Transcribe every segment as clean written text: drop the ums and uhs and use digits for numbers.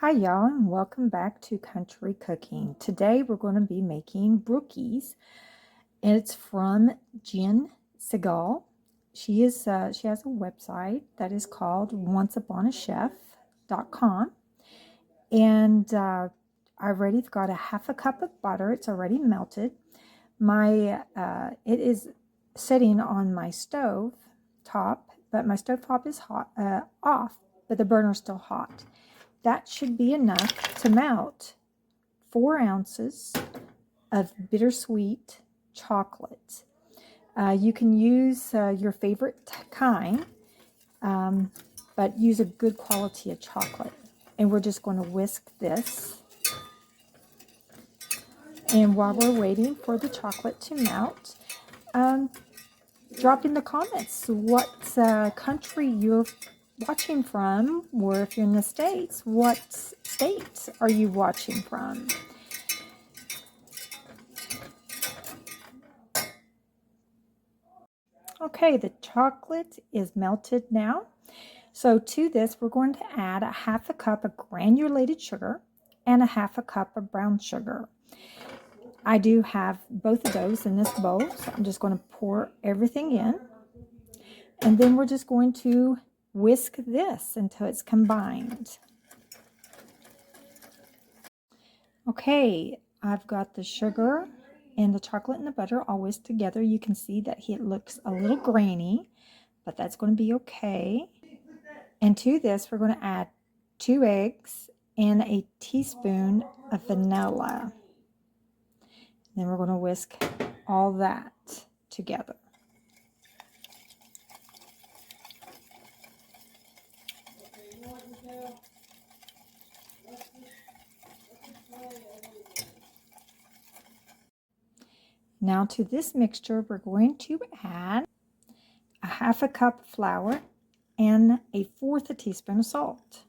Hi y'all, and welcome back to Country Cooking. Today we're going to be making Brookies. It's from Jen Segal. She has a website that is called onceuponachef.com, and I've already got a half a cup of butter. It's already melted. It is sitting on my stove top, but my stove top is off, but the burner's still hot. That should be enough to melt 4 ounces of bittersweet chocolate. You can use your favorite kind, but use a good quality of chocolate. And we're just going to whisk this. And while we're waiting for the chocolate to melt, drop in the comments what country you're watching from, or if you're in the States, what states are you watching from? Okay, the chocolate is melted now. So to this, we're going to add a half a cup of granulated sugar and a half a cup of brown sugar. I do have both of those in this bowl, so I'm just going to pour everything in. And then we're just going to whisk this until it's combined. Okay, I've got the sugar and the chocolate and the butter all whisked together. You can see that it looks a little grainy, but that's going to be okay. And to this, we're going to add 2 eggs and a teaspoon of vanilla. Then we're going to whisk all that together. Now to this mixture, we're going to add a half a cup of flour and 1/4 teaspoon of salt.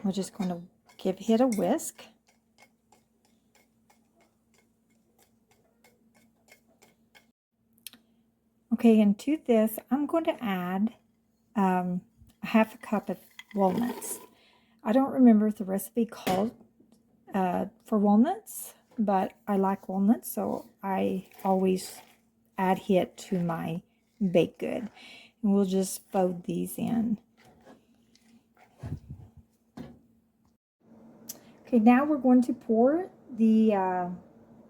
We're just going to give it a whisk. Okay, and to this, I'm going to add a half a cup of walnuts. I don't remember if the recipe called for walnuts, but I like walnuts, so I always add it to my baked good. And we'll just fold these in. Okay, now we're going to pour the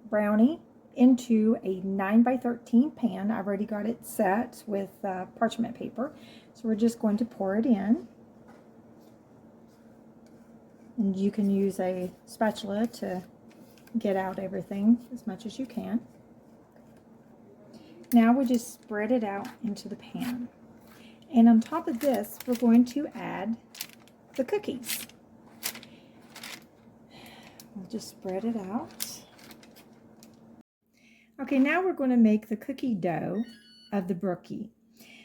brownie into a 9x13 pan. I've already got it set with parchment paper. So we're just going to pour it in. And you can use a spatula to get out everything as much as you can. Now we just spread it out into the pan. And on top of this, we're going to add the cookies. We'll just spread it out. Okay, now we're going to make the cookie dough of the Brookie.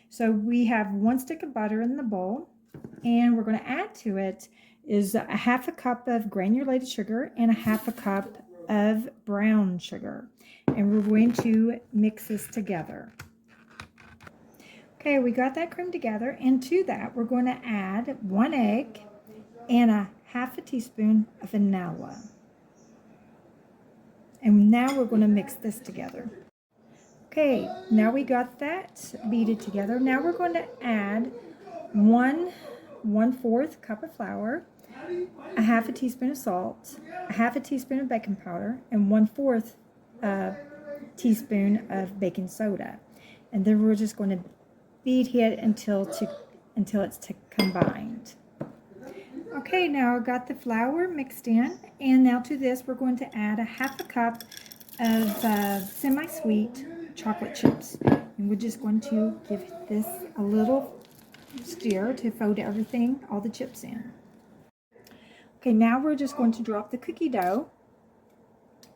So we have 1 stick of butter in the bowl, and we're going to add to it is a half a cup of granulated sugar and a half a cup of brown sugar. And we're going to mix this together. Okay, we got that cream together, and to that we're going to add 1 egg and a half a teaspoon of vanilla. And now we're going to mix this together. Okay, now we got that beaten together. Now we're going to add 1/4 cup of flour, a half a teaspoon of salt, a half a teaspoon of baking powder, and 1/4 teaspoon of baking soda. And then we're just going to beat it until it's combined. Okay, now I've got the flour mixed in, and now to this we're going to add a half a cup of semi-sweet chocolate chips. And we're just going to give this a little stir to fold everything, all the chips in. Okay, now we're just going to drop the cookie dough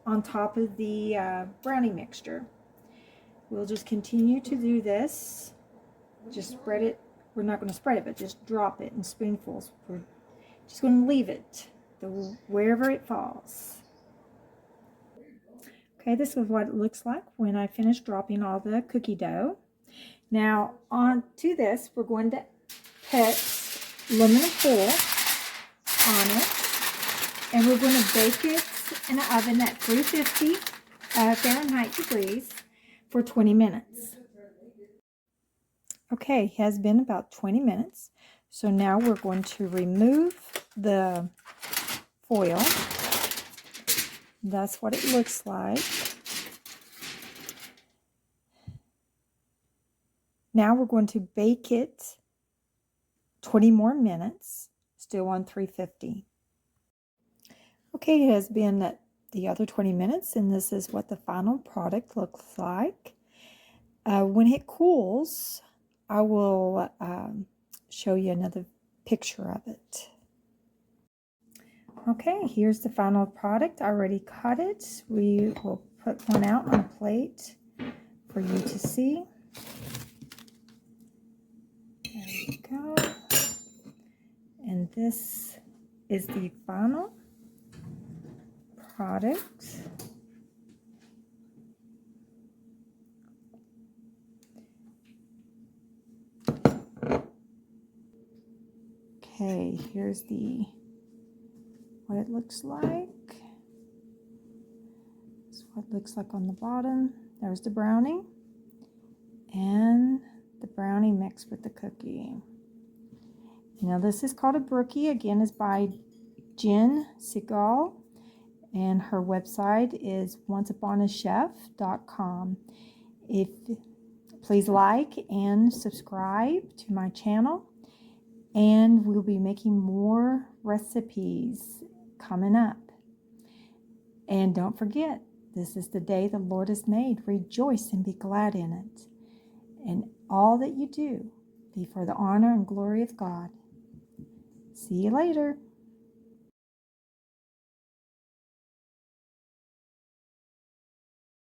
on top of the brownie mixture. We'll just continue to do this. Just spread it. We're not going to spread it, but just drop it in spoonfuls. We're just going to leave it wherever it falls. Okay, this is what it looks like when I finish dropping all the cookie dough. Now, on to this, we're going to put aluminum foil on it, and we're going to bake it in an oven at 350 Fahrenheit degrees for 20 minutes. Okay, it has been about 20 minutes. So now we're going to remove the foil. That's what it looks like. Now we're going to bake it 20 more minutes, still on 350. Okay, it has been the other 20 minutes, and this is what the final product looks like. When it cools, I will show you another picture of it. Okay, here's the final product. I already cut it. We will put one out on a plate for you to see. There we go. And this is the final product. Okay, here's what it looks like. That's what it looks like on the bottom. There's the brownie, and the brownie mixed with the cookie. Now this is called a Brookie. Again, is by Jen Segal, and her website is onceuponachef.com. Please like and subscribe to my channel, and we'll be making more recipes coming up. And don't forget, this is the day the Lord has made. Rejoice and be glad in it. And all that you do, be for the honor and glory of God. See you later.